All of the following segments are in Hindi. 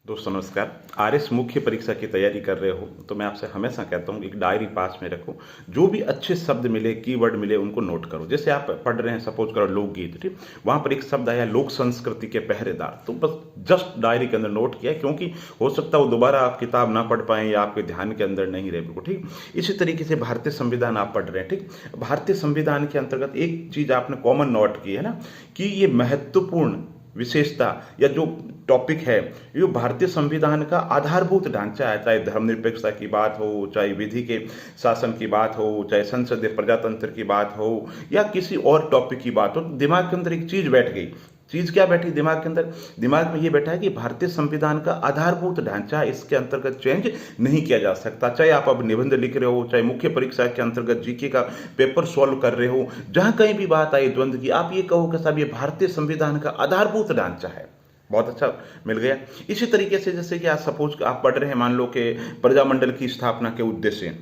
दोस्तों नमस्कार। आरएस मुख्य परीक्षा की तैयारी कर रहे हो तो मैं आपसे हमेशा कहता हूँ एक डायरी पास में रखो। जो भी अच्छे शब्द मिले, कीवर्ड मिले, उनको नोट करो। जैसे आप पढ़ रहे हैं, सपोज करो लोकगीत, ठीक, वहां पर एक शब्द आया लोक संस्कृति के पहरेदार, तो बस जस्ट डायरी के अंदर नोट किया, क्योंकि हो सकता है वो दोबारा आप किताब ना पढ़ पाएं या आपके ध्यान के अंदर नहीं रहे। बिल्कुल ठीक। इसी तरीके से भारतीय संविधान आप पढ़ रहे हैं, ठीक, भारतीय संविधान के अंतर्गत एक चीज आपने कॉमन नोट की है ना, कि ये महत्वपूर्ण विशेषता या जो टॉपिक है, ये भारतीय संविधान का आधारभूत ढांचा है। चाहे धर्मनिरपेक्षता की बात हो, चाहे विधि के शासन की बात हो, चाहे संसदीय प्रजातंत्र की बात हो, या किसी और टॉपिक की बात हो, तो दिमाग के अंदर एक चीज बैठ गई। चीज क्या बैठी दिमाग के अंदर? दिमाग में ये बैठा है कि भारतीय संविधान का आधारभूत ढांचा, इसके अंतर्गत चेंज नहीं किया जा सकता। चाहे आप अब निबंध लिख रहे हो, चाहे मुख्य परीक्षा के अंतर्गत जीके का पेपर सॉल्व कर रहे हो, जहां कहीं भी बात आई द्वंद्व की, आप ये कहो कि साहब ये भारतीय संविधान का आधारभूत ढांचा है। बहुत अच्छा मिल गया। इसी तरीके से जैसे कि आज सपोज आप पढ़ रहे हैं, मान लो कि प्रजामंडल की स्थापना के उद्देश्य,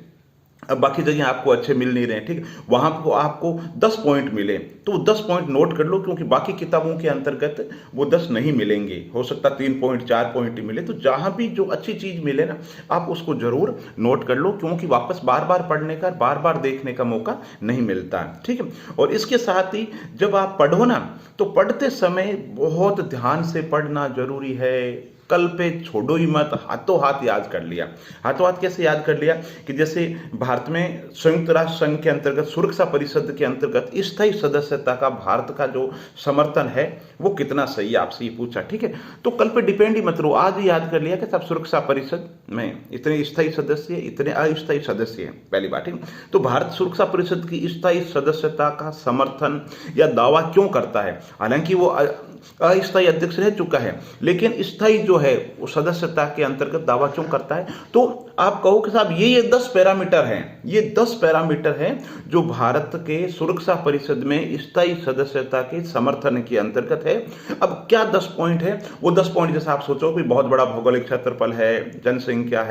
अब बाकी जगह आपको अच्छे मिल नहीं रहे, ठीक, वहां को आपको 10 पॉइंट मिले, तो 10 पॉइंट नोट कर लो, क्योंकि बाकी किताबों के अंतर्गत वो 10 नहीं मिलेंगे। हो सकता 3 पॉइंट 4 पॉइंट ही मिले। तो जहां भी जो अच्छी चीज मिले ना, आप उसको जरूर नोट कर लो, क्योंकि वापस बार बार पढ़ने का, बार बार देखने का मौका नहीं मिलता, ठीक है। और इसके साथ ही जब आप पढ़ो ना, तो पढ़ते समय बहुत ध्यान से पढ़ना जरूरी है। कल पे छोड़ो ही मत, हाथों हाथ याद कर लिया। हाथों हाथ कैसे याद कर लिया? कि जैसे भारत में संयुक्त राष्ट्र संघ के अंतर्गत, सुरक्षा परिषद के अंतर्गत स्थायी सदस्यता का भारत का जो समर्थन है वो कितना सही है, आपसे ये पूछा, ठीक है। तो कल पे डिपेंड ही मत रहो, आज ही याद कर लिया कि सब सुरक्षा परिषद में इतने स्थायी सदस्य, इतने अस्थायी सदस्य हैं, पहली बात, ठीक। तो भारत सुरक्षा परिषद की स्थायी सदस्यता का समर्थन या दावा क्यों करता है? हालांकि वो अस्थायी अध्यक्ष रह चुका है, लेकिन स्थायी जो है वो सदस्यता के अंतर्गत दावा क्यों करता है? तो आप कहो कि साहब ये 10 पैरामीटर हैं, ये 10 पैरामीटर हैं जो भारत के सुरक्षा परिषद में स्थायी सदस्यता के समर्थन के अंतर्गत है। अब क्या 10 पॉइंट है? वो 10 पॉइंट जैसे आप सोचो कि बहुत बड़ा भौगोलिक क्षेत्रफल है, जनसंख्या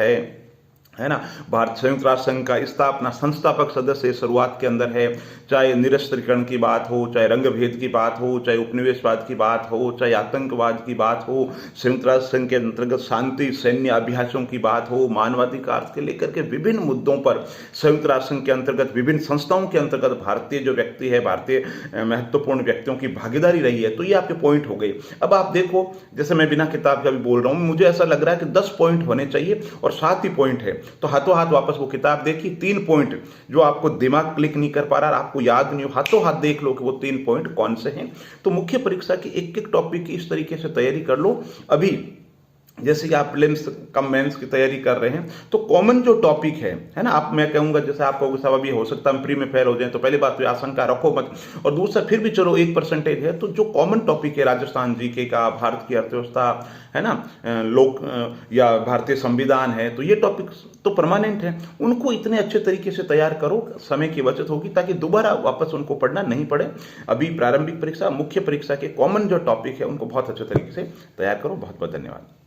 है ना, भारत संयुक्त राष्ट्र संघ का स्थापना संस्थापक सदस्य शुरुआत के अंदर है, चाहे निरस्त्रीकरण की बात हो, चाहे रंग भेद की बात हो, चाहे उपनिवेशवाद की बात हो, चाहे आतंकवाद की बात हो, संयुक्त राष्ट्र संघ के अंतर्गत शांति सैन्य अभ्यासों की बात हो, मानवाधिकार के लेकर के विभिन्न मुद्दों पर संयुक्त राष्ट्र संघ के अंतर्गत विभिन्न संस्थाओं के अंतर्गत भारतीय जो व्यक्ति है, भारतीय महत्वपूर्ण व्यक्तियों की भागीदारी रही है। तो ये आपके पॉइंट हो गए। अब आप देखो, जैसे मैं बिना किताब का भी बोल रहा हूं, मुझे ऐसा लग रहा है कि 10 पॉइंट होने चाहिए और 7 ही पॉइंट है। तो हाथों हाथ वापस वो किताब देखी, 3 पॉइंट जो आपको दिमाग क्लिक नहीं कर पा रहा, आपको याद नहीं हो, हाथों हाथ देख लो कि वो 3 पॉइंट कौन से हैं। तो मुख्य परीक्षा की एक एक टॉपिक की इस तरीके से तैयारी कर लो। अभी जैसे कि आप प्रीलिम्स कम मेंस की तैयारी कर रहे हैं, तो कॉमन जो टॉपिक है ना, आप, मैं कहूंगा जैसे आप कहोगे साहब अभी हो सकता है हम प्री में फेल हो जाए, तो पहली बात तो आशंका रखो मत, और दूसरा फिर भी चलो 1% है, तो जो कॉमन टॉपिक है, राजस्थान जीके का, भारत की अर्थव्यवस्था है ना, लोक या भारतीय संविधान है, तो ये टॉपिक तो परमानेंट है, उनको इतने अच्छे तरीके से तैयार करो, समय की बचत होगी, ताकि दोबारा वापस उनको पढ़ना नहीं पड़े। अभी प्रारंभिक परीक्षा, मुख्य परीक्षा के कॉमन जो टॉपिक है उनको बहुत अच्छे तरीके से तैयार करो। बहुत बहुत धन्यवाद।